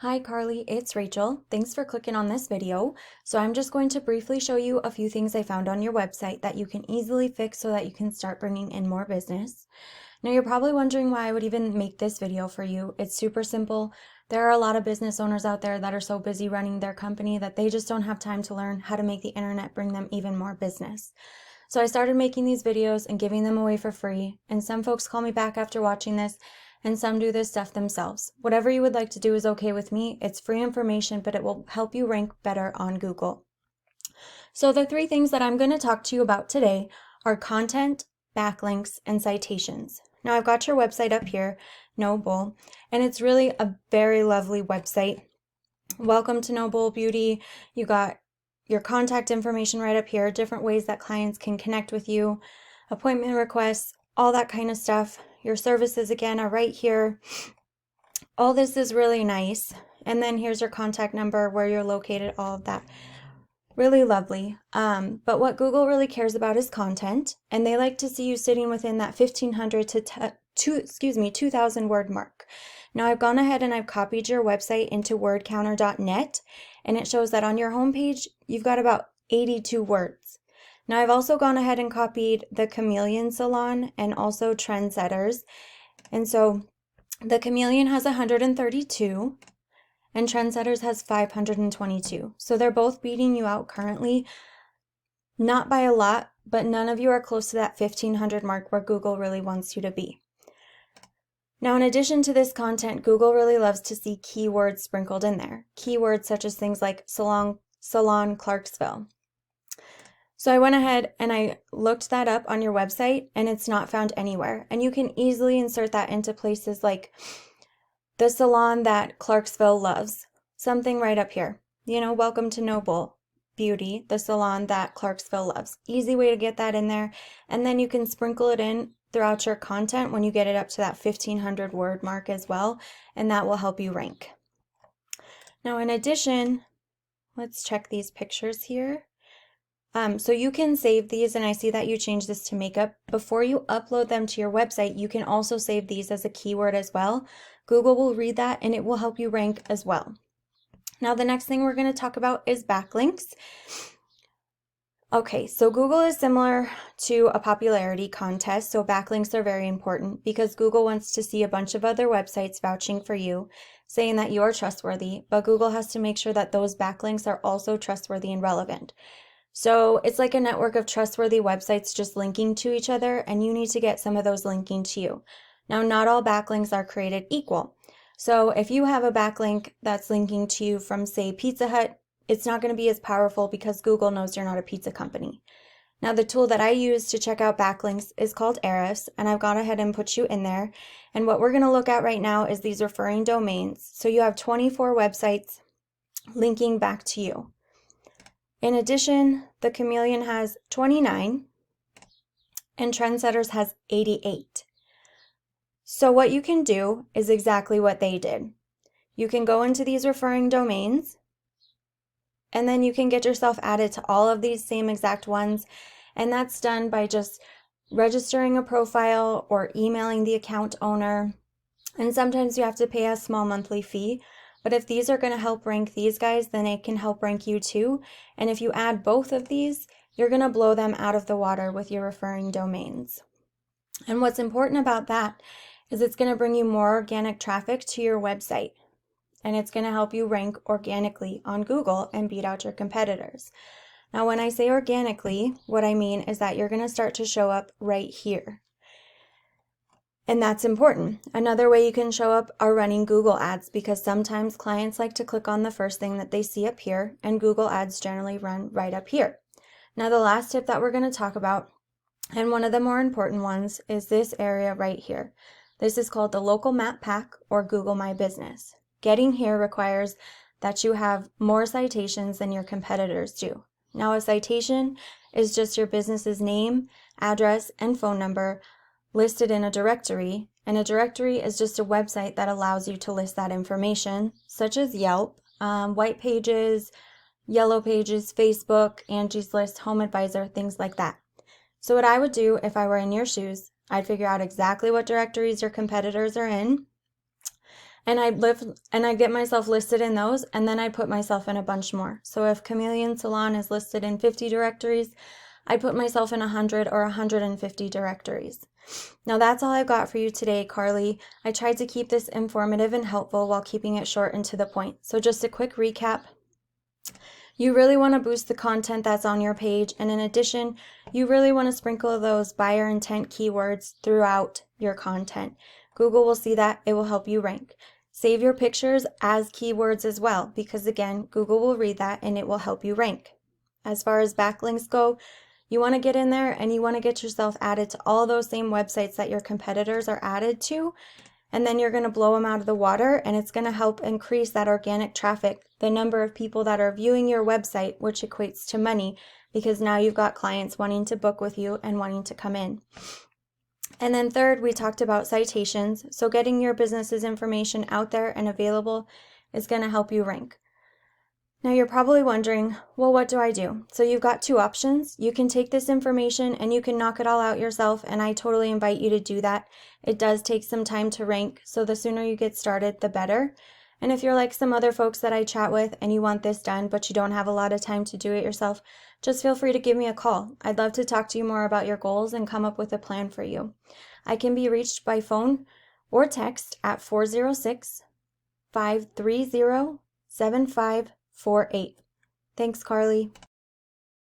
Hi Carly, it's Rachel. Thanks for clicking on this video. So I'm just going to briefly show you a few things I found on your website that you can easily fix so that you can start bringing in more business. Now you're probably wondering why I would even make this video for you. It's super simple. There are a lot of business owners out there that are so busy running their company that they just don't have time to learn how to make the internet bring them even more business. So I started making these videos and giving them away for free, and some folks call me back after watching this, and some do this stuff themselves. Whatever you would like to do is okay with me. It's free information, but it will help you rank better on Google. So the three things that I'm going to talk to you about today are content, backlinks, and citations. Now I've got your website up here, KnowBull, and it's really a very lovely website. Welcome to KnowBull Beauty. You got your contact information right up here, different ways that clients can connect with you, appointment requests, all that kind of stuff. Your services again are right here. All this is really nice. And then here's your contact number, where you're located, all of that. Really lovely. But what Google really cares about is content, and they like to see you sitting within that 1,500 to 2,000 word mark. Now I've gone ahead and I've copied your website into wordcounter.net, and it shows that on your homepage you've got about 82 words. Now I've also gone ahead and copied the Chameleon Salon and also Trendsetters, and so the Chameleon has 132 and Trendsetters has 522. So they're both beating you out currently, not by a lot, but none of you are close to that 1,500 mark where Google really wants you to be. Now, in addition to this content, Google really loves to see keywords sprinkled in there. Keywords such as things like Salon, Clarksville. So I went ahead and I looked that up on your website, and it's not found anywhere. And you can easily insert that into places like the salon that Clarksville loves. Something right up here. Welcome to KnowBull Beauty, the salon that Clarksville loves. Easy way to get that in there. And then you can sprinkle it in throughout your content when you get it up to that 1,500 word mark as well, and that will help you rank. Now, in addition, let's check these pictures here. So you can save these, and I see that you changed this to makeup. Before you upload them to your website, you can also save these as a keyword as well. Google will read that, and it will help you rank as well. Now, the next thing we're going to talk about is backlinks. Okay, so Google is similar to a popularity contest, so backlinks are very important because Google wants to see a bunch of other websites vouching for you, saying that you are trustworthy, but Google has to make sure that those backlinks are also trustworthy and relevant. So it's like a network of trustworthy websites just linking to each other, and you need to get some of those linking to you. Now, not all backlinks are created equal. So if you have a backlink that's linking to you from, say, Pizza Hut, it's not going to be as powerful because Google knows you're not a pizza company. Now, the tool that I use to check out backlinks is called Ahrefs, and I've gone ahead and put you in there. And what we're going to look at right now is these referring domains. So you have 24 websites linking back to you. In addition, the Chameleon has 29 and Trendsetters has 88. So what you can do is exactly what they did. You can go into these referring domains, and then you can get yourself added to all of these same exact ones, and that's done by just registering a profile or emailing the account owner, and sometimes you have to pay a small monthly fee. But if these are going to help rank these guys, then it can help rank you too. And if you add both of these, you're going to blow them out of the water with your referring domains. And what's important about that is it's going to bring you more organic traffic to your website. And it's going to help you rank organically on Google and beat out your competitors. Now, when I say organically, what I mean is that you're going to start to show up right here. And that's important. Another way you can show up are running Google ads, because sometimes clients like to click on the first thing that they see up here, and Google ads generally run right up here. Now, the last tip that we're going to talk about, and one of the more important ones, is this area right here. This is called the local map pack or Google My Business. Getting here requires that you have more citations than your competitors do. Now, a citation is just your business's name, address, and phone number listed in a directory, and a directory is just a website that allows you to list that information, such as Yelp, White Pages, Yellow Pages, Facebook, Angie's List, Home Advisor, things like that. So what I would do if I were in your shoes, I'd figure out exactly what directories your competitors are in, and I get myself listed in those, and then I put myself in a bunch more. So if Chameleon Salon is listed in 50 directories, I put myself in 100 or 150 directories. Now that's all I've got for you today, Carly. I tried to keep this informative and helpful while keeping it short and to the point. So just a quick recap. You really want to boost the content that's on your page, and in addition, you really want to sprinkle those buyer intent keywords throughout your content. Google will see that, it will help you rank. Save your pictures as keywords as well, because again, Google will read that and it will help you rank. As far as backlinks go, you want to get in there and you want to get yourself added to all those same websites that your competitors are added to, and then you're going to blow them out of the water, and it's going to help increase that organic traffic, the number of people that are viewing your website, which equates to money, because now you've got clients wanting to book with you and wanting to come in. And then third, we talked about citations. So getting your business's information out there and available is going to help you rank. Now you're probably wondering, well, what do I do? So you've got two options. You can take this information and you can knock it all out yourself, and I totally invite you to do that. It does take some time to rank, so the sooner you get started, the better. And if you're like some other folks that I chat with and you want this done, but you don't have a lot of time to do it yourself, just feel free to give me a call. I'd love to talk to you more about your goals and come up with a plan for you. I can be reached by phone or text at 406-530-7548. Thanks, Carly.